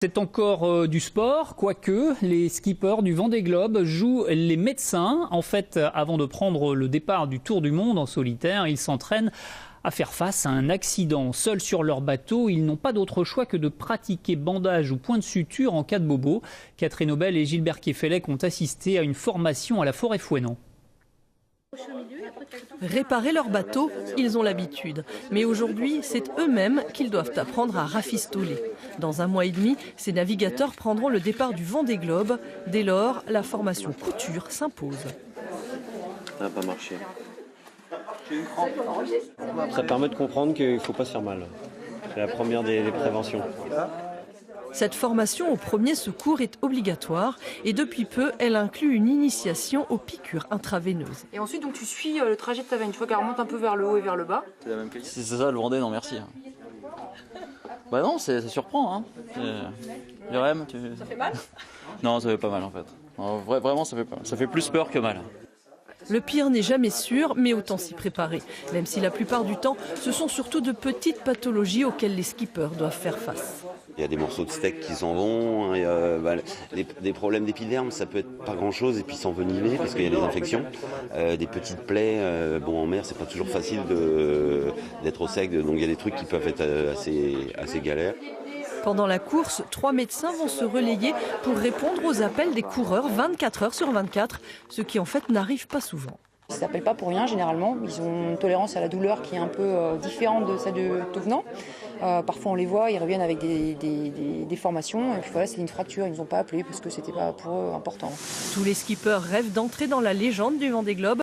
C'est encore du sport, quoique les skippers du Vendée Globe jouent les médecins. En fait, avant de prendre le départ du Tour du Monde en solitaire, ils s'entraînent à faire face à un accident. Seuls sur leur bateau, ils n'ont pas d'autre choix que de pratiquer bandage ou point de suture en cas de bobo. Catherine Aubel et Gilbert Kefelec ont assisté à une formation à la Forêt-Fouesnant. Réparer leur bateau, ils ont l'habitude. Mais aujourd'hui, c'est eux-mêmes qu'ils doivent apprendre à rafistoler. Dans 1 mois et demi, ces navigateurs prendront le départ du Vendée Globe. Dès lors, la formation couture s'impose. Ça n'a pas marché. Ça permet de comprendre qu'il ne faut pas se faire mal. C'est la première des préventions. Cette formation au premier secours est obligatoire et depuis peu, elle inclut une initiation aux piqûres intraveineuses. Et ensuite, donc, tu suis le trajet de ta veine, tu vois qu'elle remonte un peu vers le haut et vers le bas. C'est la même qualité. Si c'est ça le Vendée, non merci. Bah non, ça surprend. Hein. Jérém, Ça fait mal? Non, ça fait pas mal en fait. Non, vraiment, ça fait pas mal. Ça fait plus peur que mal. Le pire n'est jamais sûr, mais autant s'y préparer. Même si la plupart du temps, ce sont surtout de petites pathologies auxquelles les skippers doivent faire face. Il y a des morceaux de steak qui s'en vont, des problèmes d'épiderme, ça peut être pas grand-chose et puis s'envenimer parce qu'il y a des infections, des petites plaies. En mer, c'est pas toujours facile d'être au sec, donc il y a des trucs qui peuvent être assez galères. Pendant la course, 3 médecins vont se relayer pour répondre aux appels des coureurs 24 heures sur 24, ce qui en fait n'arrive pas souvent. Ils ne s'appellent pas pour rien généralement, ils ont une tolérance à la douleur qui est un peu différente de celle de tout venant. Parfois on les voit, ils reviennent avec des formations et puis voilà, c'est une fracture, ils ne nous ont pas appelés parce que c'était pas pour eux important. Tous les skippers rêvent d'entrer dans la légende du Vendée Globe.